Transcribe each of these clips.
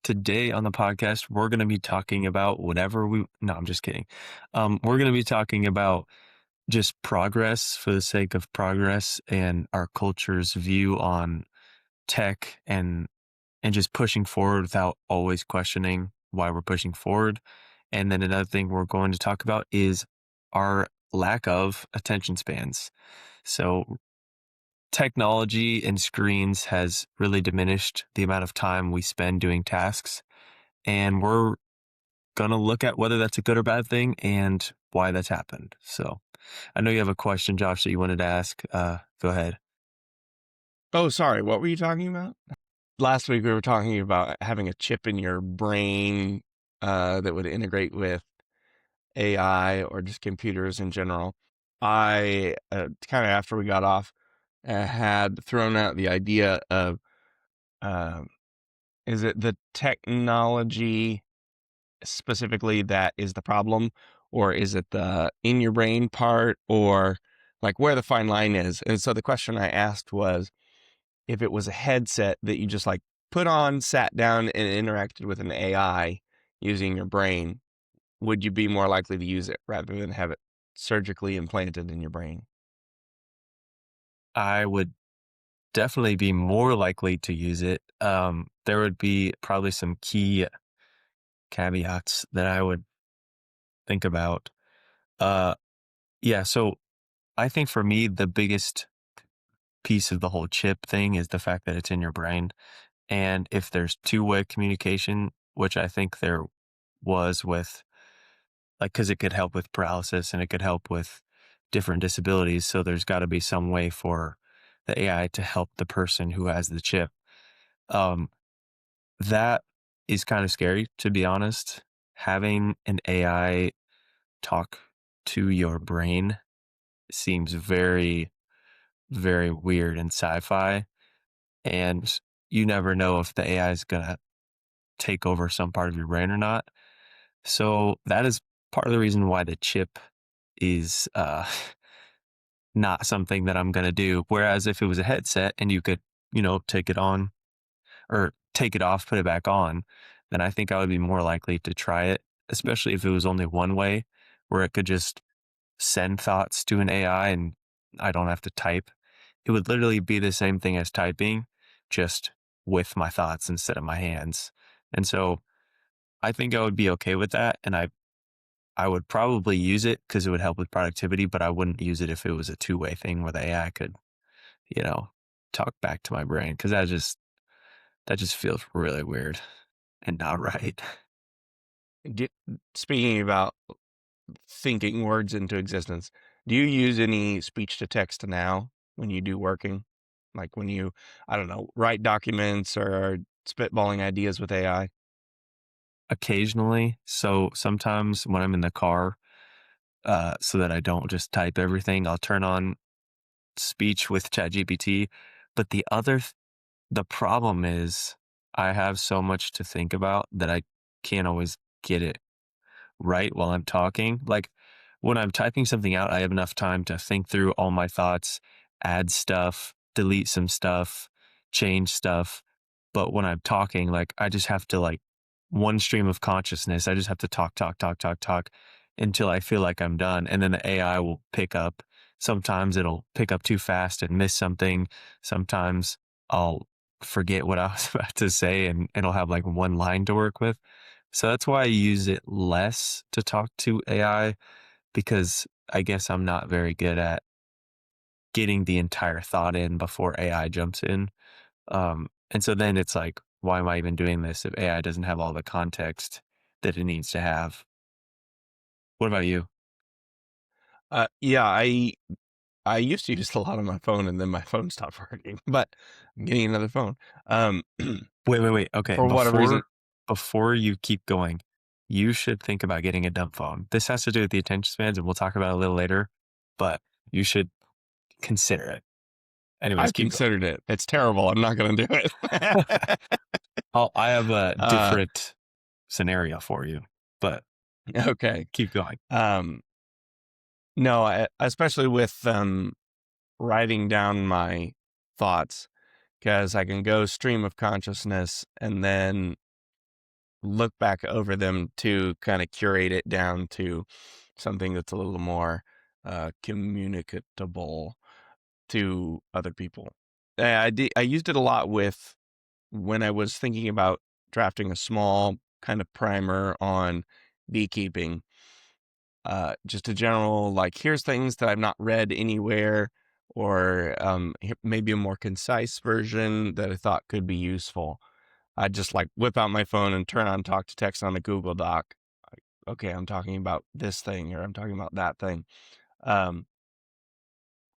Today on the podcast, we're going to be talking about no, I'm just kidding. We're going to be talking about just progress for the sake of progress and our culture's view on tech and just pushing forward without always questioning why we're pushing forward. And then another thing we're going to talk about is our lack of attention spans. So technology and screens has really diminished the amount of time we spend doing tasks. And we're going to look at whether that's a good or bad thing and why that's happened. So I know you have a question, Josh, that you wanted to ask. Go ahead. Oh, sorry. What were you talking about? Last week we were talking about having a chip in your brain that would integrate with AI or just computers in general. I kind of after we got off had thrown out the idea of uh, is it the technology specifically that is the problem, or is it the in your brain part, or like where the fine line is? And so the question I asked was, if it was a headset that you just like put on, sat down, and interacted with an AI using your brain, would you be more likely to use it rather than have it surgically implanted in your brain? I would definitely be more likely to use it. There would be probably some key caveats that I would think about. Uh, yeah, so I think for me, the biggest piece of the whole chip thing is the fact that it's in your brain. And if there's two-way communication, which I think there was with, like, because it could help with paralysis and it could help with different disabilities. So there's got to be some way for the AI to help the person who has the chip. Um, that is kind of scary, to be honest. Having an AI talk to your brain seems very, very weird and sci-fi. And you never know if the AI is going to take over some part of your brain or not. So that is part of the reason why the chip is not something that I'm going to do. Whereas if it was a headset and you could, take it on or take it off, put it back on, then I think I would be more likely to try it, especially if it was only one way where it could just send thoughts to an AI and I don't have to type. It would literally be the same thing as typing, just with my thoughts instead of my hands. And so I think I would be okay with that. And I would probably use it because it would help with productivity, but I wouldn't use it if it was a two-way thing where the AI could, you know, talk back to my brain because that just feels really weird and not right. Do, Speaking about thinking words into existence, do you use any speech to text now when you do working? Like when you, I don't know, write documents or spitballing ideas with AI? Occasionally, so sometimes when I'm in the car, so that I don't just type everything, I'll turn on speech with ChatGPT. But the problem is I have so much to think about that I can't always get it right while I'm talking. Like when I'm typing something out, I have enough time to think through all my thoughts, add stuff, delete some stuff, change stuff. But when I'm talking, like I just have to like one stream of consciousness. I just have to talk, talk, talk, talk, talk until I feel like I'm done. And then the AI will pick up. Sometimes it'll pick up too fast and miss something. Sometimes I'll forget what I was about to say and it'll have like one line to work with. So that's why I use it less to talk to AI because I guess I'm not very good at getting the entire thought in before AI jumps in. And so then it's like, why am I even doing this if AI doesn't have all the context that it needs to have? What about you? Yeah, I used to use a lot on my phone, and then my phone stopped working. But I'm getting another phone. Um, Wait, wait, wait. Okay, for whatever reason, before you keep going, you should think about getting a dumb phone. This has to do with the attention spans, and we'll talk about it a little later. But you should consider it. Anyways, I've keep considered it. It's terrible. I'm not going to do going. it. I have a uh, different scenario for you, but okay. keep going. Um, no, especially with writing down my thoughts, because I can go stream of consciousness and then look back over them to kind of curate it down to something that's a little more communicable to other people. I used it a lot with when I was thinking about drafting a small kind of primer on beekeeping. Just a general, like, here's things that I've not read anywhere, or maybe a more concise version that I thought could be useful. I just like whip out my phone and turn on talk to text on a Google Doc. Okay, I'm talking about this thing, or I'm talking about that thing. Um,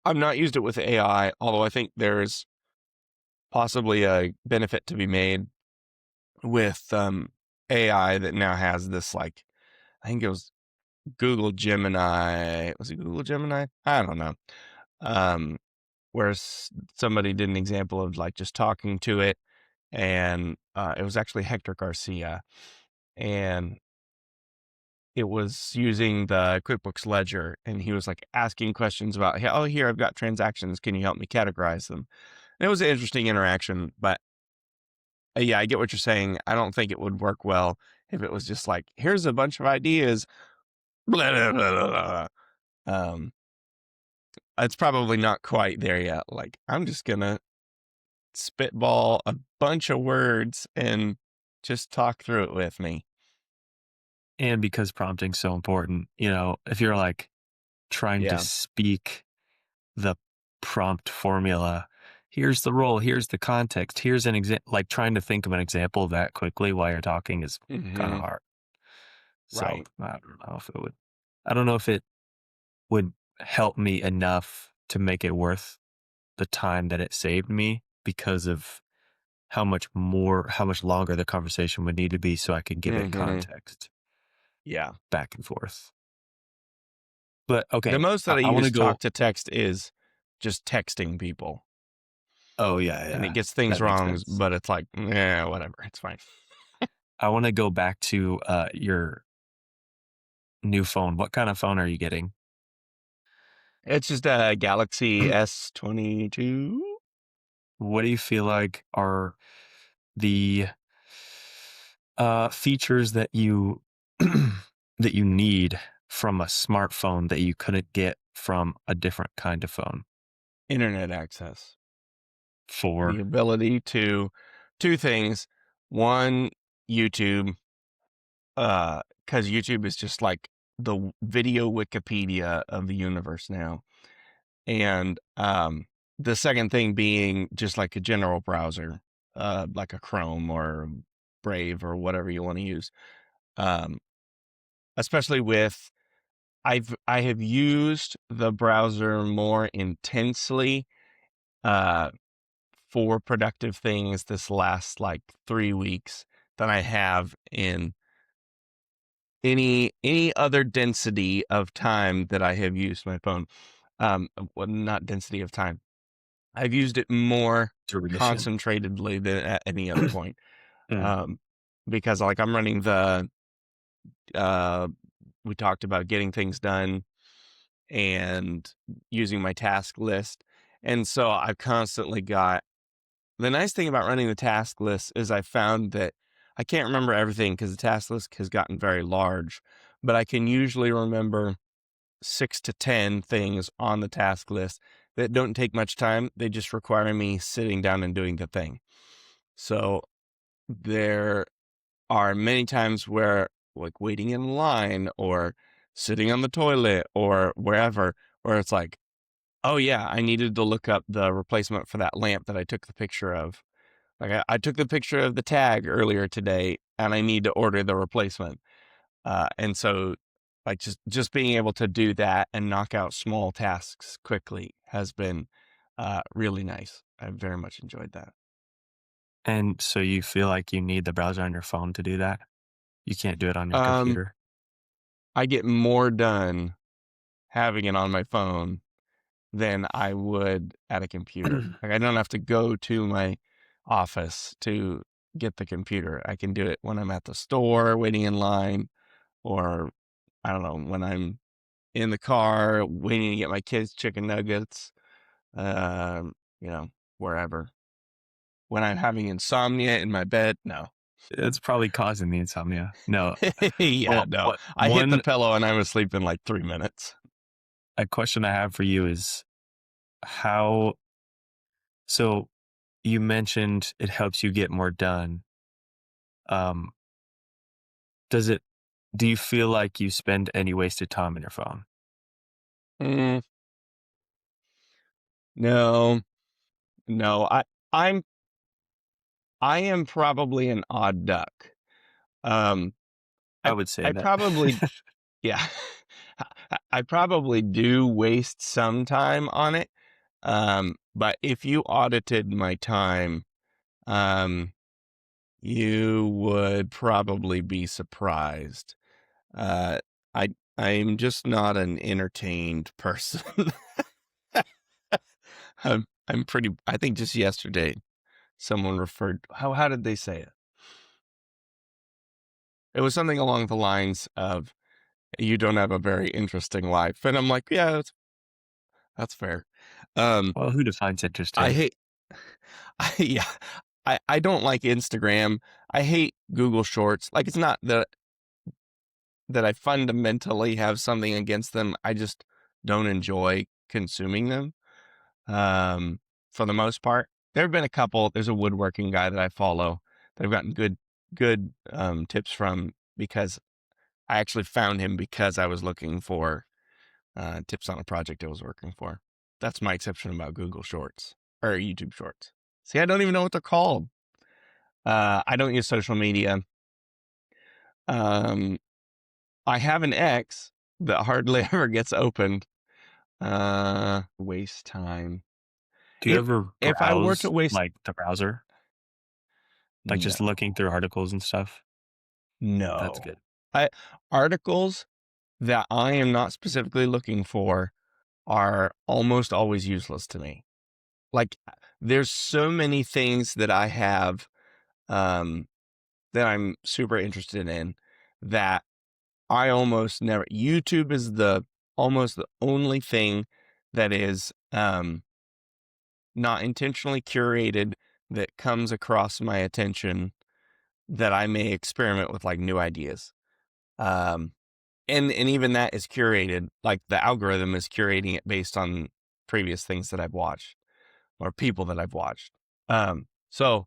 I've not used it with AI, although I think there's possibly a benefit to be made with AI that now has this, like, I think it was Google Gemini. Was it Google Gemini? I don't know. Um, where somebody did an example of like just talking to it, and it was actually Hector Garcia, and it was using the QuickBooks Ledger, and he was like asking questions about, hey, oh, here I've got transactions. Can you help me categorize them? And it was an interesting interaction, but yeah, I get what you're saying. I don't think it would work well if it was just like, here's a bunch of ideas. Blah, blah, blah, blah, blah. It's probably not quite there yet. Like, I'm just gonna spitball a bunch of words and just talk through it with me. And because prompting's so important, if you're like trying to Yeah. speak the prompt formula, here's the role, here's the context, here's an example, like trying to think of an example of that quickly while you're talking is kind of Hmm. hard. So Right. I don't know if it would help me enough to make it worth the time that it saved me because of how much longer the conversation would need to be so I could give it Hmm. context Yeah. back and forth. But The okay, most I, that I I want to use go. talk to text is just texting people, Oh yeah, and it yeah, gets things that makes wrong, sense. but it's like, yeah, whatever. It's fine. I want to go back to your new phone. What kind of phone are you getting? It's just a Galaxy S22. What do you feel like are the features that you that you need from a smartphone that you couldn't get from a different kind of phone? Internet access. The For ability to two things. One, YouTube, because YouTube is just like the video Wikipedia of the universe now. And the second thing being just like a general browser, like a Chrome or Brave or whatever you want to use. Um, especially with I have used the browser more intensely uh, for productive things this last like 3 weeks than I have in any other density of time that I have used my phone. Well, not density of time. I've used it more duration. concentratedly than at any other point. Mm. Um, because like I'm running the uh we talked about getting things done and using my task list. And so I've constantly got the nice thing about running the task list is I found that I can't remember everything because the task list has gotten very large, but I can usually remember 6 to 10 things on the task list that don't take much time. They just require me sitting down and doing the thing. So there are many times where, like, waiting in line or sitting on the toilet or wherever, where it's like, oh, yeah, I needed to look up the replacement for that lamp that I took the picture of. Like, I took the picture of the tag earlier today and I need to order the replacement. And so, like, just being able to do that and knock out small tasks quickly has been really nice. I've very much enjoyed that. And so you feel like you need the browser on your phone to do that? You can't do it on your Um, computer? I get more done having it on my phone than I would at a computer. Like, I don't have to go to my office to get the computer. I can do it when I'm at the store waiting in line, or I don't know, when I'm in the car waiting to get my kids chicken nuggets, um, you know, wherever. When I'm having insomnia in my bed, no. It's probably causing the insomnia. No. Yeah, Well, no. what I hit the one pillow and I was asleep in like 3 minutes. a question I have for you is how so you mentioned it helps you get more done. Um, does it do you feel like you spend any wasted time on your phone? Mm, no, no. I'm I am probably an odd duck. Um, I I would say I that. probably yeah. I probably do waste some time on it. But if you audited my time, um, you would probably be surprised. Uh, I I'm just not an entertained person. I'm pretty. I think just yesterday someone referred. How did they say it? It was something along the lines of "You don't have a very interesting life," and I'm like, yeah, that's fair. Um, Well, who defines I interesting? hate. Yeah, I don't like Instagram. I hate Google Shorts. Like it's not that I fundamentally have something against them. I just don't enjoy consuming them. Um, for the most part, there have been a couple. There's a woodworking guy that I follow that I've gotten good tips from because I actually found him because I was looking for tips on a project I was working for. That's my exception about Google Shorts or YouTube Shorts. See, I don't even know what they're called. I don't use social media. Um, I have an X that hardly ever gets opened. Waste time. Do you If ever if I were to browse, waste like, the browser? Like, just no, looking through articles and stuff? That's no. good. I articles that I am not specifically looking for are almost always useless to me. Like there's so many things that I have um that I'm super interested in that I almost never YouTube is the almost the only thing that is not intentionally curated that comes across my attention that I may experiment with like new ideas. Um and even that is curated, like the algorithm is curating it based on previous things that I've watched or people that I've watched. So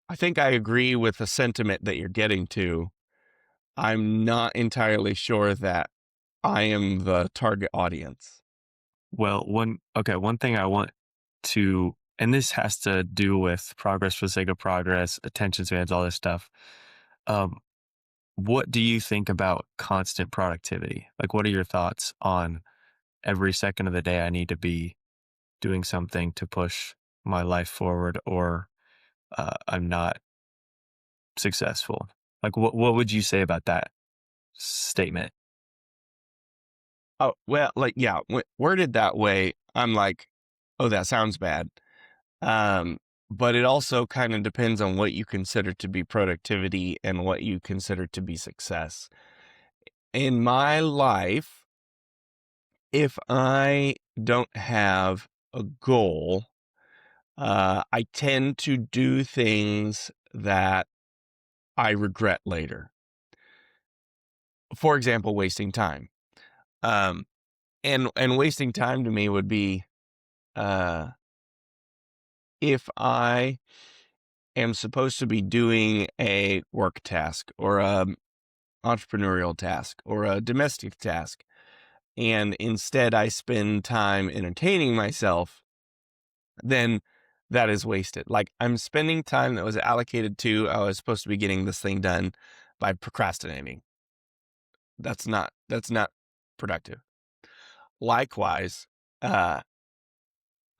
I think I agree with the sentiment that you're getting to. I'm not entirely sure that I am the target audience. Well, one thing I want to and this has to do with progress for the sake of progress, attention spans, all this stuff. Um, what do you think about constant productivity? Like, what are your thoughts on every second of the day I need to be doing something to push my life forward or I'm not successful? Like, what would you say about that statement? Oh, well, like, yeah, worded that way, I'm like, oh, that sounds bad. Um, but it also kind of depends on what you consider to be productivity and what you consider to be success. In my life, if I don't have a goal, I tend to do things that I regret later. For example, wasting time. Um, and wasting time to me would be uh, if I am supposed to be doing a work task or a entrepreneurial task or a domestic task, and instead I spend time entertaining myself, then that is wasted. Like I'm spending time that was allocated to, I was supposed to be getting this thing done by procrastinating. That's not productive. Likewise, uh,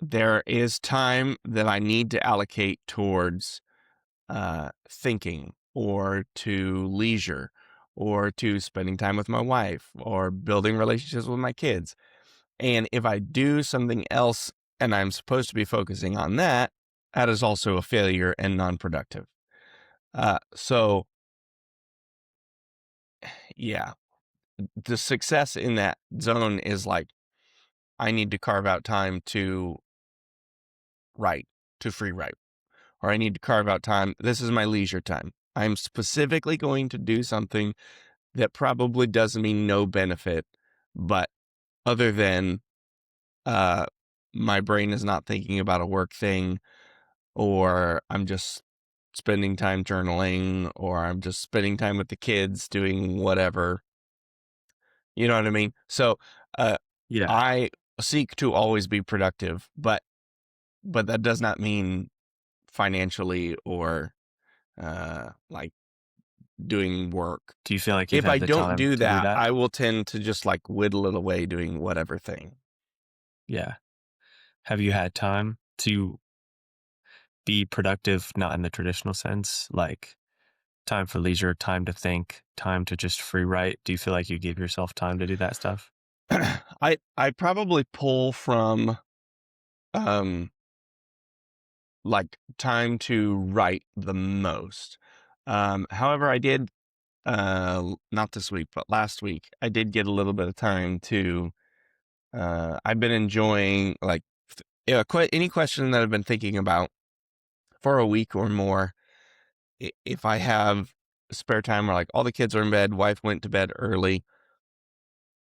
there is time that I need to allocate towards thinking or to leisure or to spending time with my wife or building relationships with my kids. And if I do something else and I'm supposed to be focusing on that, that is also a failure and non productive. So, yeah, the success in that zone is like, I need to carve out time to write, to free write, or I need to carve out time. This is my leisure time. I'm specifically going to do something that probably does me no benefit, but other than uh, my brain is not thinking about a work thing, or I'm just spending time journaling, or I'm just spending time with the kids doing whatever. You know what I mean? So uh, Yeah. I seek to always be productive, but that does not mean financially or like doing work. Do you feel like you've If I had the don't time do to do that, that? I will tend to just like whittle it away doing whatever thing. Yeah. Have you had time to be productive, not in the traditional sense, like time for leisure, time to think, time to just free write? Do you feel like you give yourself time to do that stuff? I probably pull from um like time to write the most. However, I did not this week, but last week I did get a little bit of time to I've been enjoying like any question that I've been thinking about for a week or more. If I have spare time, or like all the kids are in bed, wife went to bed early,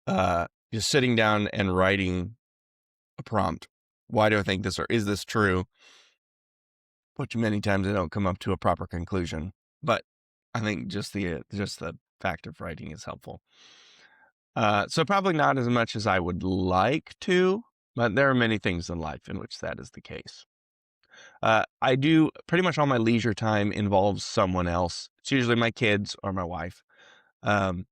just sitting down and writing a prompt. Why do I think this, or is this true? Which many times I don't come up to a proper conclusion, but I think just the fact of writing is helpful. So probably not as much as I would like to, but there are many things in life in which that is the case. I do pretty much all my leisure time involves someone else. It's usually my kids or my wife. Um,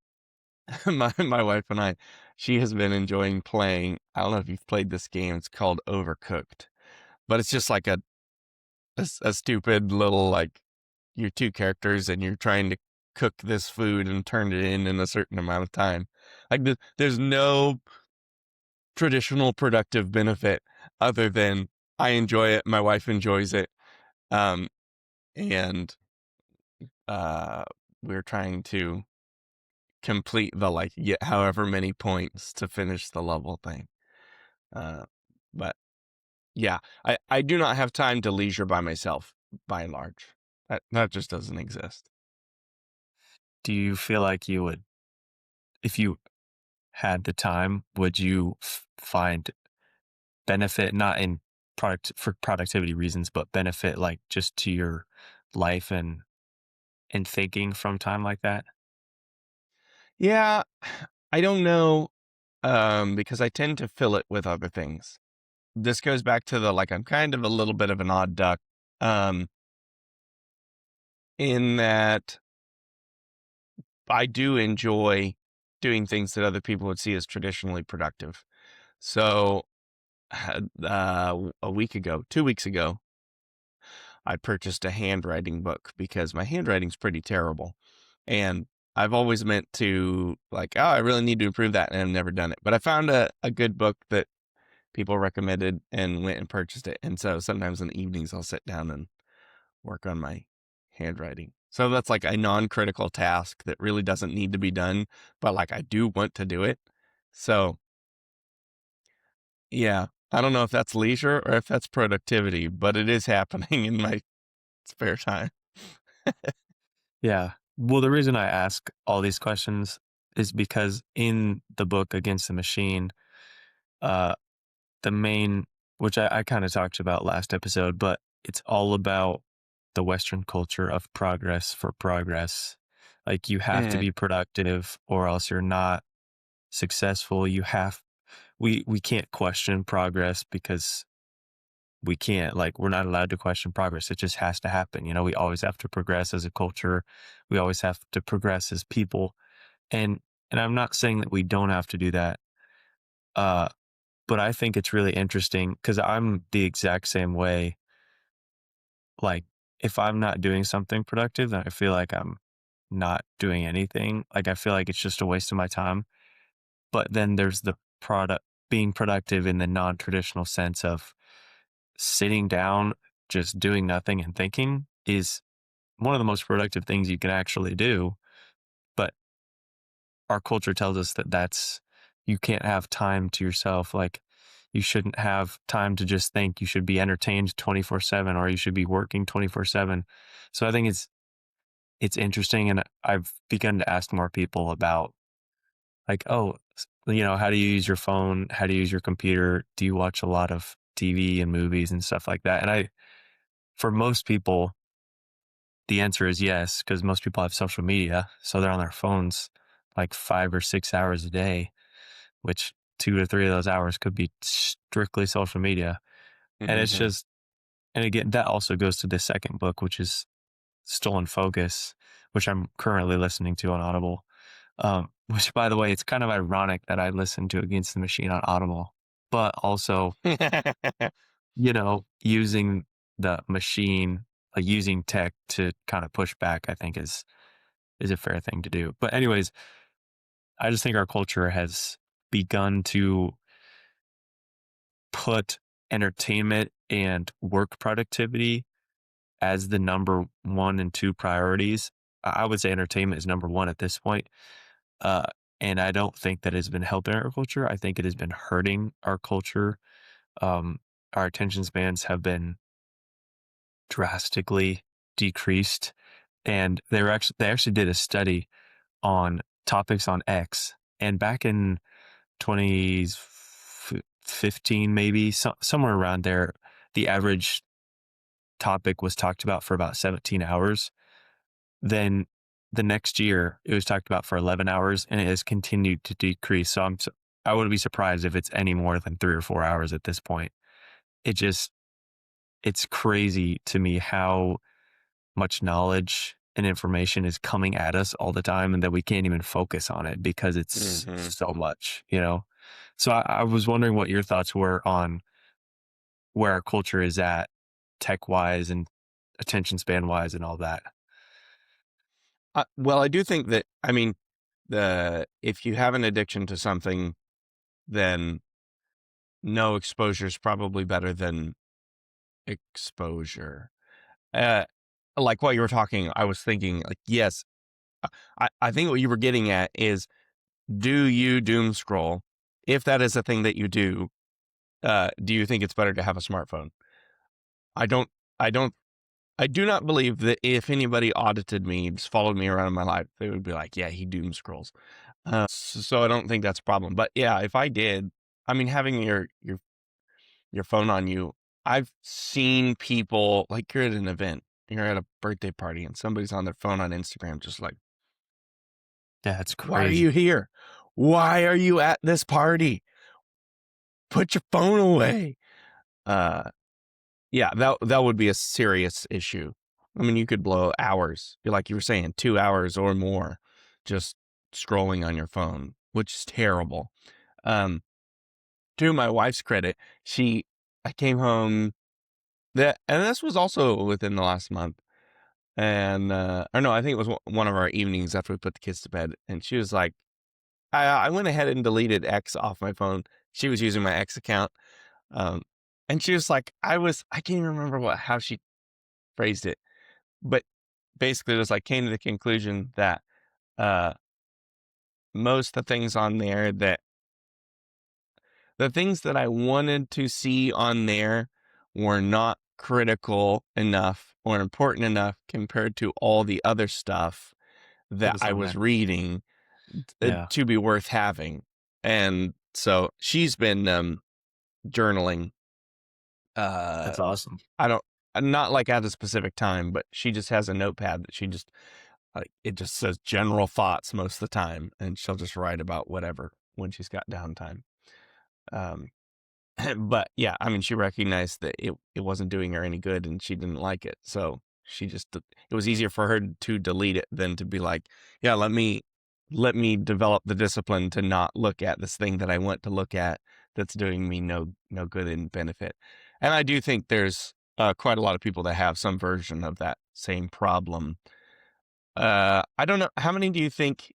my wife and I, she has been enjoying playing. I don't know if you've played this game. It's called Overcooked, but it's just like a stupid little like you're two characters and you're trying to cook this food and turn it in a certain amount of time. Like there's no traditional productive benefit other than I enjoy it, my wife enjoys it, um, and uh, we're trying to complete the like get however many points to finish the level thing. Uh, but yeah, I do not have time to leisure by myself by and large. That just doesn't exist. Do you feel like you would, if you had the time, would you find benefit not in product for productivity reasons, but benefit like just to your life and thinking from time like that? Yeah, I don't know, because I tend to fill it with other things. This goes back to the like I'm kind of a little bit of an odd duck, um, in that I do enjoy doing things that other people would see as traditionally productive. So, a week ago, 2 weeks ago, I purchased a handwriting book because my handwriting's pretty terrible, and I've always meant to like, oh, I really need to improve that, and I've never done it. But I found a good book that people recommended and went and purchased it. And so sometimes in the evenings I'll sit down and work on my handwriting. So that's like a non-critical task that really doesn't need to be done, but like I do want to do it. So yeah, I don't know if that's leisure or if that's productivity, but it is happening in my spare time. Yeah. Well, the reason I ask all these questions is because in the book Against the Machine, uh, the main, which I kind of talked about last episode, but it's all about the Western culture of progress for progress. Like you have to Mm. be productive or else you're not successful. We can't question progress because we can't, like, we're not allowed to question progress. It just has to happen. You know, we always have to progress as a culture. We always have to progress as people. And, and I'm not saying that we don't have to do that. Uh, but I think it's really interesting because I'm the exact same way. Like, if I'm not doing something productive, then I feel like I'm not doing anything. Like, I feel like it's just a waste of my time. But then there's the product being productive in the non traditional sense of sitting down, just doing nothing and thinking is one of the most productive things you can actually do. But our culture tells us that you can't have time to yourself. Like, you shouldn't have time to just think. You should be entertained 24/7 or you should be working 24/7. So I think it's interesting, and I've begun to ask more people about, like, "Oh, how do you use your phone? How do you use your computer? Do you watch a lot of TV and movies and stuff like that?" And for most people, the answer is yes, because most people have social media, so they're on their phones like 5 or 6 hours a day, which 2 to 3 of those hours could be strictly social media. And it's Mhm. just, and again, that also goes to the second book, which is Stolen Focus, which I'm currently listening to on Audible. Which, by the way, it's kind of ironic that I listen to Against the Machine on Audible, but also, using the machine, using tech to kind of push back, I think is a fair thing to do. But anyways, I just think our culture has begun to put entertainment and work productivity as the number one and two priorities. I would say entertainment is number one at this point. Uh, and I don't think that has been helping our culture. I think it has been hurting our culture. Our attention spans have been drastically decreased. And they actually did a study on topics on X. And back in 2015, maybe somewhere around there, the average topic was talked about for about 17 hours. Then the next year, it was talked about for 11 hours, and it has continued to decrease. So I wouldn't be surprised if it's any more than 3 or 4 hours at this point. It just, it's crazy to me how much knowledge and information is coming at us all the time, and that we can't even focus on it because it's Mhm. so much. So I was wondering what your thoughts were on where our culture is at, tech wise and attention span wise and all that. Well, I do think that, I mean, the if you have an addiction to something, then no exposure is probably better than exposure. Uh, like what you were talking, I was thinking, like, yes, I think what you were getting at is, do you doom scroll? If that is a thing that you do you think it's better to have a smartphone? I don't, I don't, I do not believe that if anybody audited me, just followed me around in my life, they would be like, yeah, he doom scrolls. So I don't think that's a problem. But yeah, if I did, I mean, having your phone on you, I've seen people, like, you're at an event, you're at a birthday party, and somebody's on their phone on Instagram, just like, That's why are you crazy. here? Why are you at this party? Put your phone away. Uh, yeah, that would be a serious issue. I mean, you could blow hours, like you were saying, 2 hours or more just scrolling on your phone, which is terrible. Um, to my wife's credit, I came home and this was also within the last month. And, or no, I think it was one of our evenings after we put the kids to bed. And she was like, I went ahead and deleted X off my phone. She was using my X account. Um, and she was like, I can't even remember how she phrased it, but basically it was like, came to the conclusion that, uh, most of the things on there that the things that I wanted to see on there were not critical enough or important enough compared to all the other stuff That that was I on was there. reading Yeah, to be worth having. And so she's been journaling. Uh, that's awesome. I don't, not like at a specific time, but she just has a notepad that she just, like, it just says general thoughts most of the time, and she'll just write about whatever when she's got downtime. Um, but yeah, I mean, she recognized that it wasn't doing her any good, and she didn't like it. So it was easier for her to delete it than to be like, yeah, let me develop the discipline to not look at this thing that I want to look at that's doing me no good and benefit. And I do think there's quite a lot of people that have some version of that same problem. I don't know, how many do you think?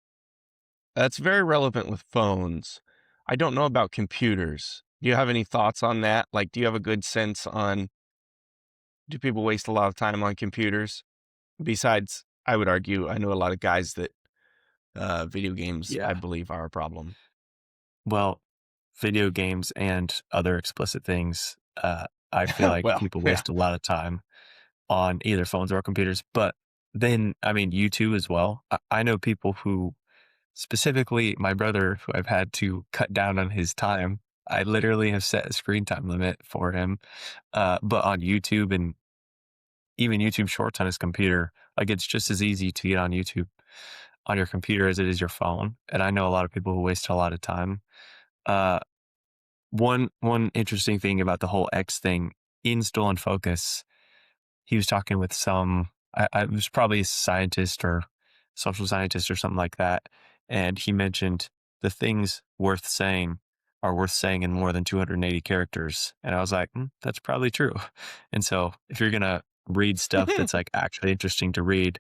That's very relevant with phones. I don't know about computers. Do you have any thoughts on that? Like, do you have a good sense on, do people waste a lot of time on computers? Besides, I would argue, I know a lot of guys that video games, I Yeah. believe, are a problem. Well, video games and other explicit things, I feel like Well, people yeah. waste a lot of time on either phones or computers. But then, I mean, YouTube as well. I know people who specifically my brother, who I've had to cut down on his time. I literally have set a screen time limit for him, but on YouTube and even YouTube Shorts on his computer, like, it's just as easy to get on YouTube on your computer as it is your phone, and I know a lot of people who waste a lot of time. Uh, one interesting thing about the whole X thing, in Stolen Focus, he was talking with some I it was probably a scientist or social scientist or something like that, and he mentioned the things worth saying are worth saying in more than 280 characters, and I was like, that's probably true. And so if you're gonna read stuff that's like actually interesting to read,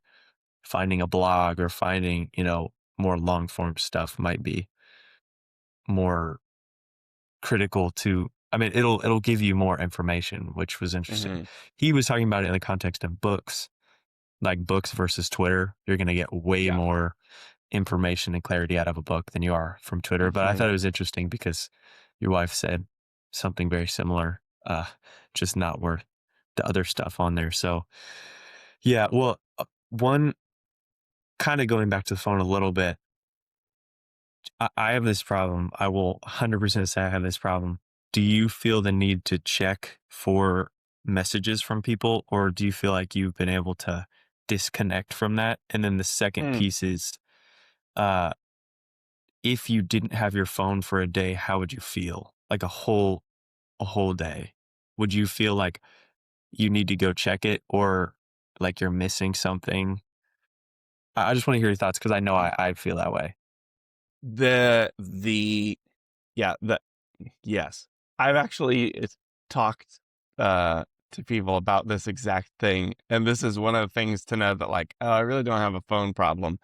finding a blog or finding, more long form stuff might be more critical to. I mean, it'll give you more information, which was interesting. Hmm. He was talking about it in the context of books, like books versus Twitter. You're going to get way Yeah. more information and clarity out of a book than you are from Twitter. But I Hmm. thought it was interesting because your wife said something very similar, just not worth the other stuff on there. So, yeah, well, one kind of going back to the phone a little bit, I have this problem. I will 100% say I have this problem. Do you feel the need to check for messages from people, or do you feel like you've been able to disconnect from that? And then the second Mm. piece is, uh, if you didn't have your phone for a day, how would you feel? Like a whole day? Would you feel like you need to go check it, or like you're missing something? I just want to hear your thoughts because I know I feel that way. The yeah, yes. I've actually talked to people about this exact thing, and this is one of the things to know that like, oh, I really don't have a phone problem.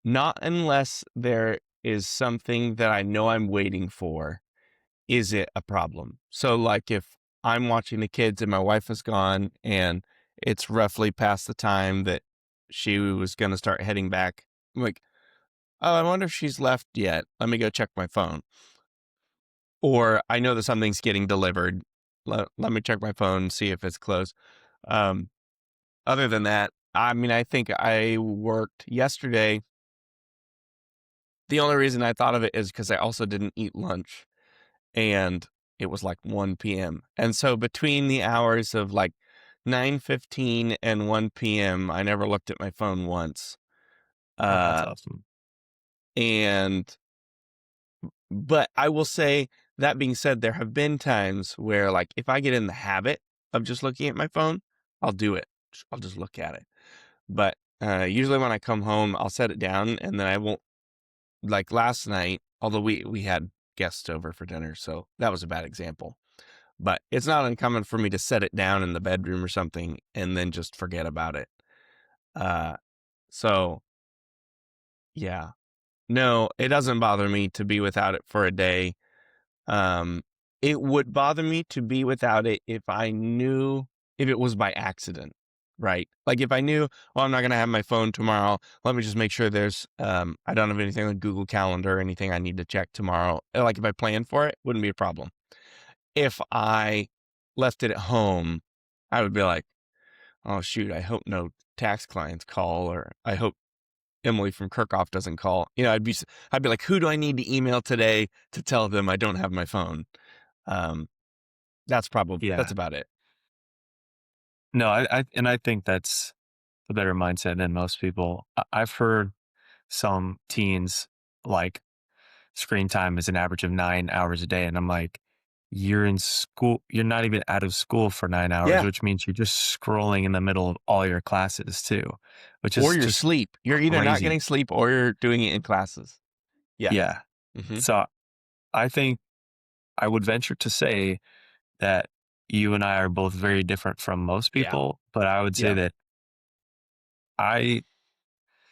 Not unless there is something that I know I'm waiting for, is it a problem? So like if I'm watching the kids and my wife is gone and it's roughly past the time that she was going to start heading back, I'm like, oh, I wonder if she's left yet. Let me go check my phone. Or I know that something's getting delivered. Let me check my phone, see if it's closed. Um, Other than that, I mean, I think I worked yesterday. The only reason I thought of it is because I also didn't eat lunch and it was like 1 p.m. And so between the hours of like 9:15 and 1 p.m., I never looked at my phone once. Oh, that's Uh, awesome. and But I will say, that being said, there have been times where, like, if I get in the habit of just looking at my phone, I'll do it. I'll just look at it. But usually when I come home, I'll set it down and then I won't. Like last night, although we had guests over for dinner, so that was a bad example. But it's not uncommon for me to set it down in the bedroom or something and then just forget about it. Uh, so yeah, no, it doesn't bother me to be without it for a day. Um, it would bother me to be without it if I knew if it was by accident, right? Like if I knew, well, I'm not gonna have my phone tomorrow. Let me just make sure I don't have anything on Google Calendar or anything I need to check tomorrow. Like if I plan for it, wouldn't be a problem. If I left it at home, I would be like, oh shoot, I hope no tax clients call, or I hope Emily from Kirkhoff doesn't call. I'd be like, who do I need to email today to tell them I don't have my phone? Um, that's Yeah. about it. No, I think that's a better mindset than most people. I've heard some teens like screen time is an average of 9 hours a day, and I'm like, you're in school. You're not even out of school for 9 hours, Yeah. which means you're just scrolling in the middle of all your classes too, which Or is your just sleep. You're either not crazy. getting sleep or you're doing it in classes. Yeah. Yeah. Hmm. So I think I would venture to say that you and I are both very different from most Yeah. people, but I would say Yeah. that I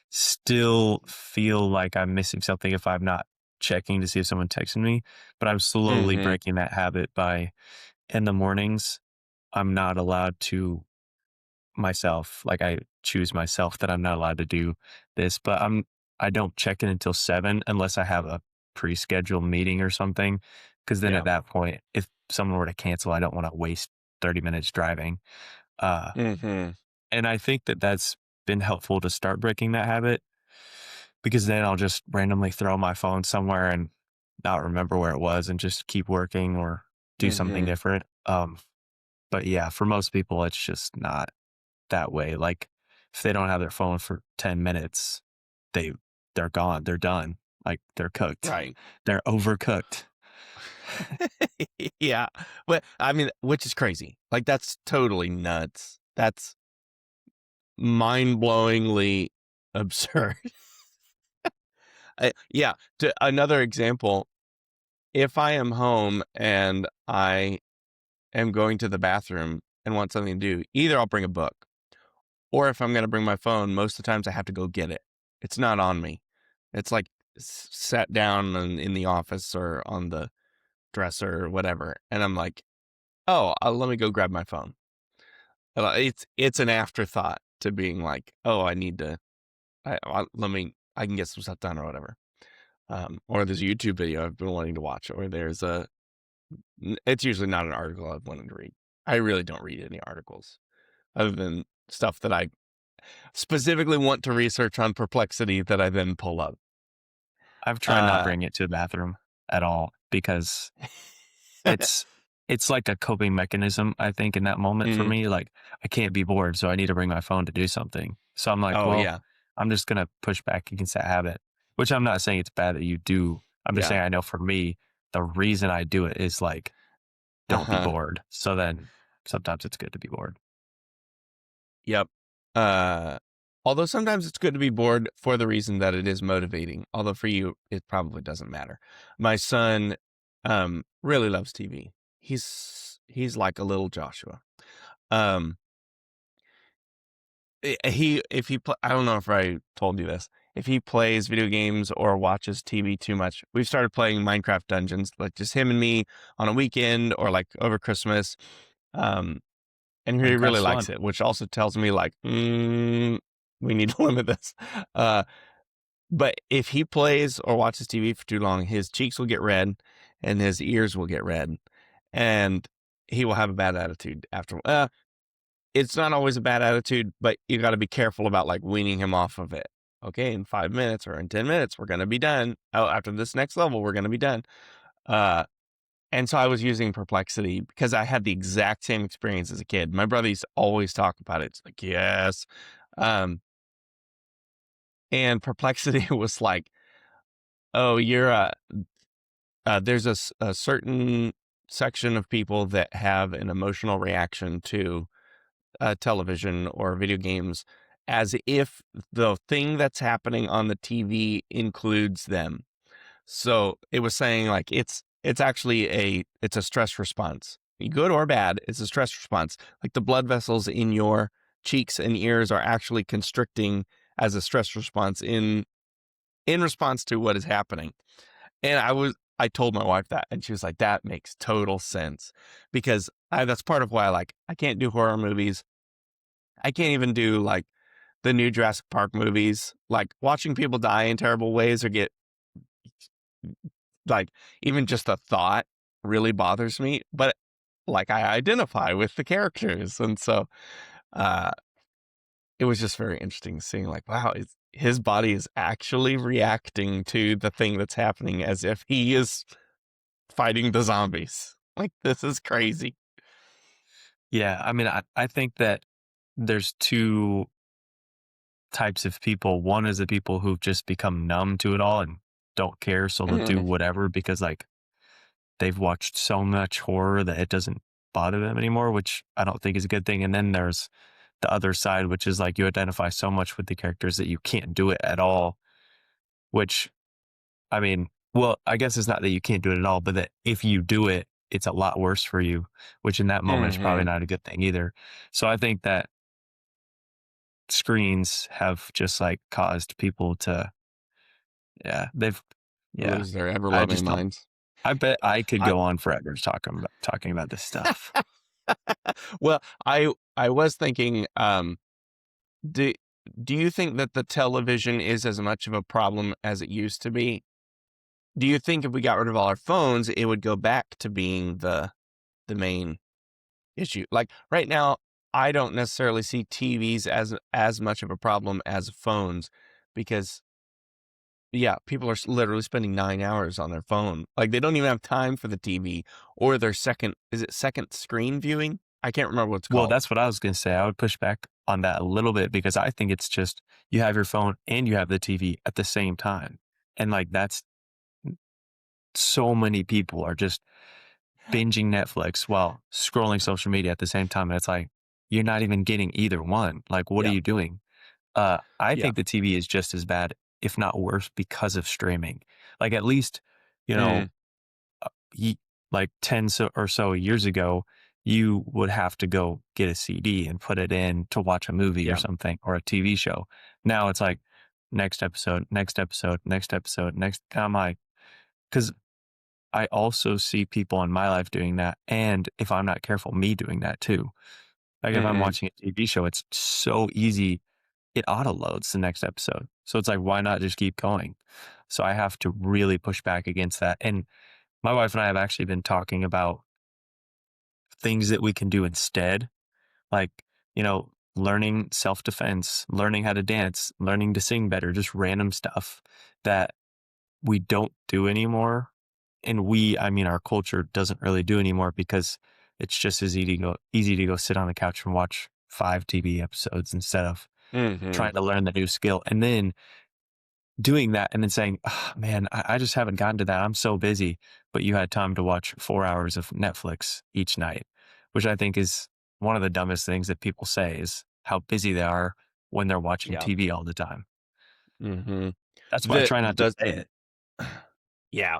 still feel like I'm missing something if I'm not checking to see if someone texted me, but I'm slowly Hmm. breaking that habit by in the mornings, I'm not allowed to myself, like I choose myself that I'm not allowed to do this, but I don't check in until 7 unless I have a pre-scheduled meeting or something. Cause then Yeah. at that point, if someone were to cancel, I don't want to waste 30 minutes driving. Uh, Hmm. and I think that that's been helpful to start breaking that habit because then I'll just randomly throw my phone somewhere and not remember where it was and just keep working or do something Mm-hmm. different. But yeah, for most people, it's just not that way. Like if they don't have their phone for 10 minutes, they they're gone. They're done. Like they're cooked. Right. They're overcooked. Yeah. But I mean, which is crazy. Like that's totally nuts. That's mind-blowingly absurd. Yeah. Another example, if I am home and I am going to the bathroom and want something to do, either I'll bring a book, or if I'm going to bring my phone, most of the times I have to go get it. It's not on me. It's like sat down in the office or on the dresser or whatever. And I'm like, oh, let me go grab my phone. It's an afterthought to being like, oh, I need to, I can get some stuff done or whatever. Or there's a YouTube video I've been wanting to watch, or it's usually not an article I've wanted to read. I really don't read any articles other than stuff that I specifically want to research on Perplexity that I then pull up. I've tried not Uh, bringing it to the bathroom at all because it's it's like a coping mechanism, I think, in that moment for mhm. me. Like I can't be bored, so I need to bring my phone to do something. So I'm like, Oh well, yeah, I'm just gonna push back against that habit. Which I'm not saying it's bad that you do. I'm just yeah, saying I know for me, the reason I do it is like don't be uh-huh, bored. So then sometimes it's good to be bored. yep. Uh, Although sometimes it's good to be bored for the reason that it is motivating. Although for you, it probably doesn't matter. My son, really loves TV. He's like a little Joshua. Um, if he I don't know if I told you this. If he plays video games or watches TV too much, we've started playing Minecraft Dungeons, like just him and me on a weekend or like over Christmas. Um, and he really Minecraft's likes fun. it, which also tells me like, we need to limit this. Uh, but if he plays or watches TV for too long, his cheeks will get red and his ears will get red, and he will have a bad attitude after. It's not always a bad attitude, but you got to be careful about like weaning him off of it. Okay, in 5 minutes or in 10 minutes, we're going to be done. Oh, after this next level, we're going to be done. Uh, and so I was using Perplexity because I had the exact same experience as a kid. My brother used to always talk about it. It's like, yes. Um, and Perplexity was like, oh, there's a certain section of people that have an emotional reaction to television or video games as if the thing that's happening on the TV includes them. So it was saying like it's actually it's a stress response. Good or bad, it's a stress response. Like the blood vessels in your cheeks and ears are actually constricting as a stress response in response to what is happening. And I told my wife that, and she was like, that makes total sense because that's part of why I can't do horror movies. I can't even do like the new Jurassic Park movies. Like watching people die in terrible ways or get like even just the thought really bothers me. But like I identify with the characters, and so uh, it was just very interesting seeing like, wow, his body is actually reacting to the thing that's happening as if he is fighting the zombies. Like this is crazy. Yeah. I mean, I think that there's two types of people. One is the people who've just become numb to it all and don't care. So they'll do Mhm. whatever because like they've watched so much horror that it doesn't bother them anymore, which I don't think is a good thing. And then there's the other side, which is like you identify so much with the characters that you can't do it at all, which I mean, well, I guess it's not that you can't do it at all, but that if you do it, it's a lot worse for you, which in that moment is probably Mhm. not a good thing either. So I think that screens have just like caused people to, yeah, yeah, Lose their ever I loving just don't, minds. I bet I could I go on forever talking about this stuff. well, I was thinking, do do you think that the television is as much of a problem as it used to be? Do you think if we got rid of all our phones, it would go back to being the main issue? Like right now, I don't necessarily see TVs as much of a problem as phones because yeah, people are literally spending 9 hours on their phone. Like they don't even have time for the TV or their second screen viewing? I can't remember what it's Well, called. that's what I was gonna say. I would push back on that a little bit because I think it's just you have your phone and you have the TV at the same time. And like that's so many people are just binging Netflix while scrolling social media at the same time. And it's like, you're not even getting either one. Like, what are Yeah. you doing? I Yeah. think the TV is just as bad, if not worse, because of streaming. Like, at least, you know, Mm, ye like 10 or so years ago, you would have to go get a CD and put it in to watch a movie or yeah. something or a TV show. Now it's like next episode, next episode, next episode, next. I'm like, because I also see people in my life doing that. And if I'm not careful, me doing that too. Like if I'm Mhm. watching a TV show, it's so easy. It auto loads the next episode. So it's like, why not just keep going? So I have to really push back against that. And my wife and I have actually been talking about things that we can do instead, like, learning self defense, learning how to dance, learning to sing better, just random stuff that we don't do anymore. And I mean, our culture doesn't really do anymore because it's just as easy to go sit on the couch and watch 5 TV episodes instead of Mhm. trying to learn the new skill. And then doing that and then saying, "Ah, man, I just haven't gotten to that. I'm so busy." But you had time to watch 4 hours of Netflix each night, which I think is one of the dumbest things that people say is how busy they are when they're watching Yeah. TV all the time. Mhm. That's why I The try not to the say it, yeah.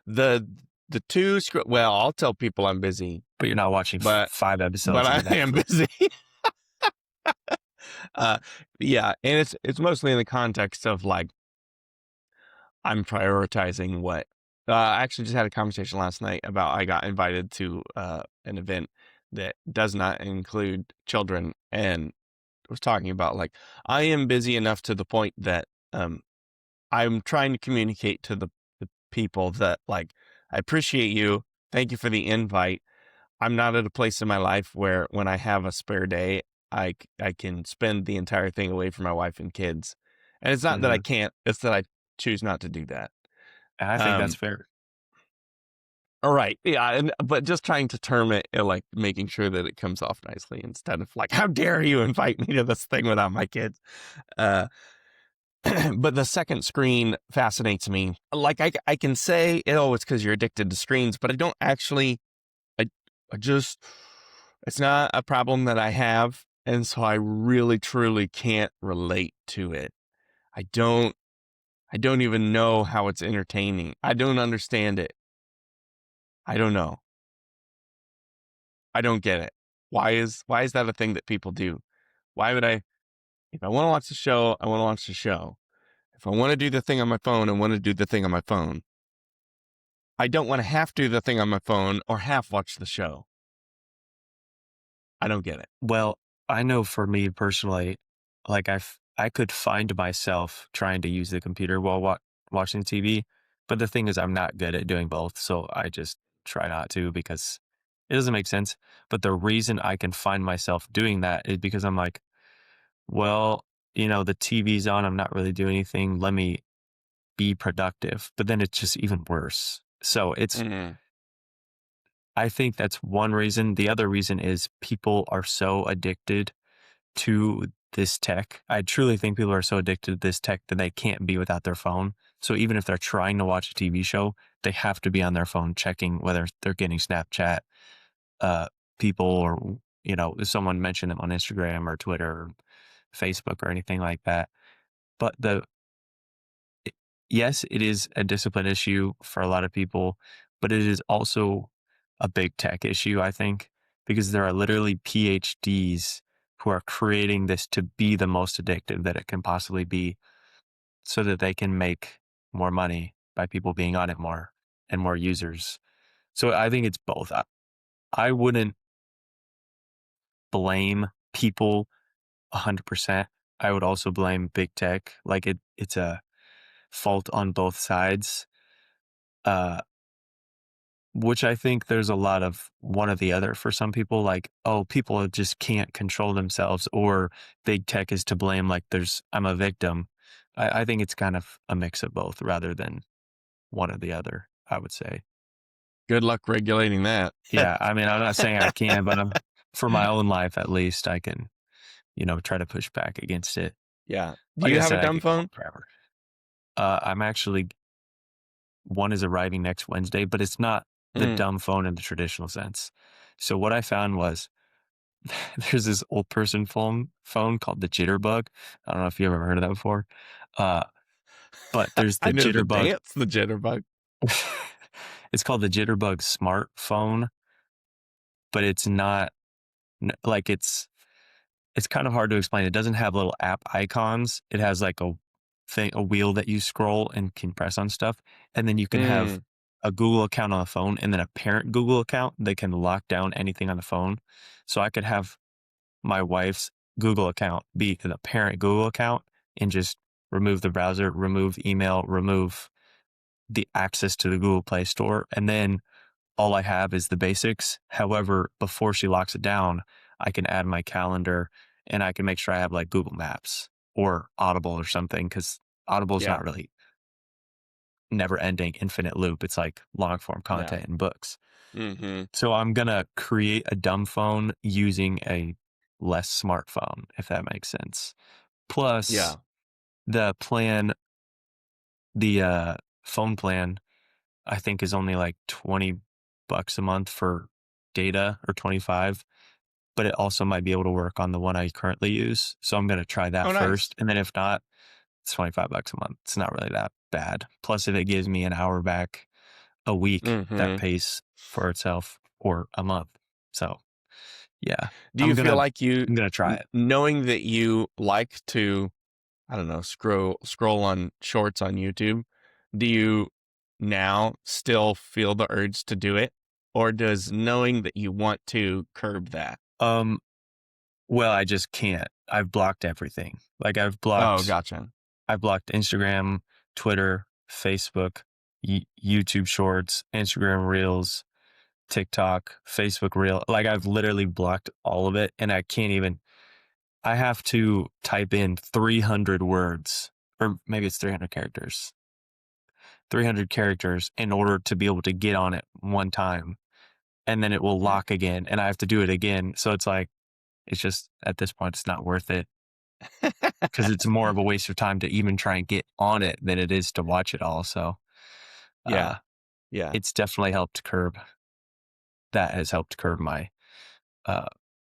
The the 2 well, I'll tell people I'm busy, but you're not watching but 5 episodes of I am Netflix. busy. Uh, yeah, and it's mostly in the context of, like, I'm prioritizing what I actually just had a conversation last night about I got invited to, an event that does not include children, and was talking about, like, I am busy enough to the point that, I'm trying to communicate to the people that, like, "I appreciate you. Thank you for the invite. I'm not at a place in my life where when I have a spare day, I can spend the entire thing away from my wife and kids." And it's not that I Hmm. can't, it's that I choose not to do that. And I think that's Um, fair. all right. Yeah, and but just trying to term it, like, making sure that it comes off nicely instead of like, "How dare you invite me to this thing without my kids?" Uh but the second screen fascinates me. Like I can say, oh, it's because you're addicted to screens, but I don't actually. I, I just, it's not a problem that I have, and so I really truly can't relate to it. I don't. I don't even know how it's entertaining. I don't understand it. I don't know. I don't get it. Why is that a thing that people do? Why would I? If I want to watch the show, I want to watch the show. If I want to do the thing on my phone, I want to do the thing on my phone. I don't want to have to do the thing on my phone or half watch the show. I don't get it. Well, I know for me personally, like I could find myself trying to use the computer while watching TV, but the thing is I'm not good at doing both, so I just try not to because it doesn't make sense. But the reason I can find myself doing that is because I'm like, well, the TV's on, I'm not really doing anything. Let me be productive. But then it's just even worse. So Mm, I think that's one reason. The other reason is people are so addicted to this tech. I truly think people are so addicted to this tech that they can't be without their phone. So even if they're trying to watch a TV show, they have to be on their phone checking whether they're getting Snapchat uh, people or, if someone mentioned them on Instagram or Twitter or Facebook or anything like that. But yes, it is a discipline issue for a lot of people, but it is also a big tech issue, I think, because there are literally PhDs who are creating this to be the most addictive that it can possibly be so that they can make more money by people being on it more and more users. So I think it's both. I wouldn't blame people 100%. I would also blame big tech. Like it's a fault on both sides. Uh, which I think there's a lot of one or the other for some people, like, oh, people just can't control themselves or big tech is to blame, like I'm a victim. I think it's kind of a mix of both rather than one or the other, I would say. Good luck regulating that. Yeah, I mean, I'm not saying I can, but for my own life at least, I can, try to push back against it. Yeah. Do Like I you have a said, I dumb could go on phone? forever. I'm actually one is arriving next Wednesday, but it's not the Mm. dumb phone in the traditional sense. So what I found was there's this old person phone called the Jitterbug. I don't know if you ever heard of that before. Uh, but there's I the know the Jitterbug. dance, the jitterbug. It's called the Jitterbug smartphone, but it's not like it's kind of hard to explain. It doesn't have little app icons. It has like a wheel that you scroll and can press on stuff. And then you can have Mm. a Google account on the phone and then a parent Google account that can lock down anything on the phone. So I could have my wife's Google account be the parent Google account and just remove the browser, remove email, remove the access to the Google Play Store. And then all I have is the basics. However, before she locks it down, I can add my calendar and I can make sure I have like Google Maps or Audible or something because Audible is Yeah. not really never ending infinite loop. It's like long form Yeah. content and books. Mm-hmm. So I'm going to create a dumb phone using a less smartphone, if that makes sense. Plus Yeah. the plan, the phone plan, I think is only like 20 bucks a month for data or 25, but it also might be able to work on the one I currently use. So I'm going to try that Oh, nice. first. And then if not, it's 25 bucks a month. It's not really that bad. Plus, if it gives me an hour back a week, that Mm-hmm. pays for itself or a month. So yeah, Do I'm you feel gonna like I'm gonna try it. knowing that you like to, I don't know, scroll on shorts on YouTube, do you now still feel the urge to do it? Or does knowing that you want to curb that? Um, well, I just can't. I've blocked everything. Like Oh, gotcha. I've blocked Instagram, Twitter, Facebook, YouTube Shorts, Instagram Reels, TikTok, Facebook Reel. Like I've literally blocked all of it, and I can't even. I have to type in 300 words, or maybe it's 300 characters. 300 characters in order to be able to get on it one time, and then it will lock again, and I have to do it again. So it's like it's just at this point, it's not worth it because it's more of a waste of time to even try and get on it than it is to watch it all. So uh, Yeah. Yeah. it's definitely helped curb. That has helped curb my uh,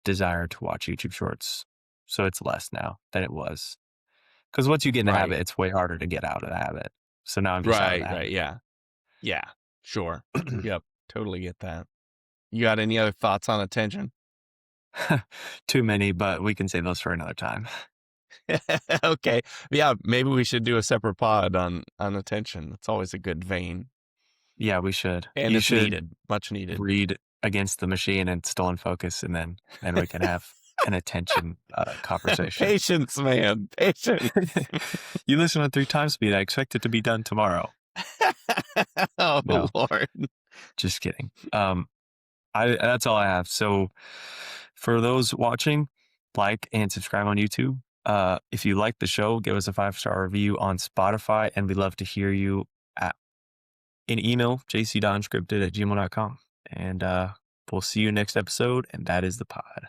desire to watch YouTube Shorts. So it's less now than it was. Because once you get in the Right. habit, it's way harder to get out of the habit. So now I'm just out of the Right. Right. habit. Yeah. Yeah. Sure. Yep. Totally get that. You got any other thoughts on attention? Too many, but we can save those for another time. Okay. Yeah, maybe we should do a separate pod on attention. It's always a good vein. Yeah, we should. And You it's should needed. Much needed. read Against the Machine and Stolen Focus, and then we can have an attention conversation. Patience, man. Patience. You listen on 3 times speed. I expect it to be done tomorrow. Oh No, Lord. just kidding. I That's all I have. So for those watching, like and subscribe on YouTube. If you like the show, give us a 5-star review on Spotify, and we'd love to hear you at an email, jcdonscripted@gmail.com. And we'll see you next episode, and that is the pod.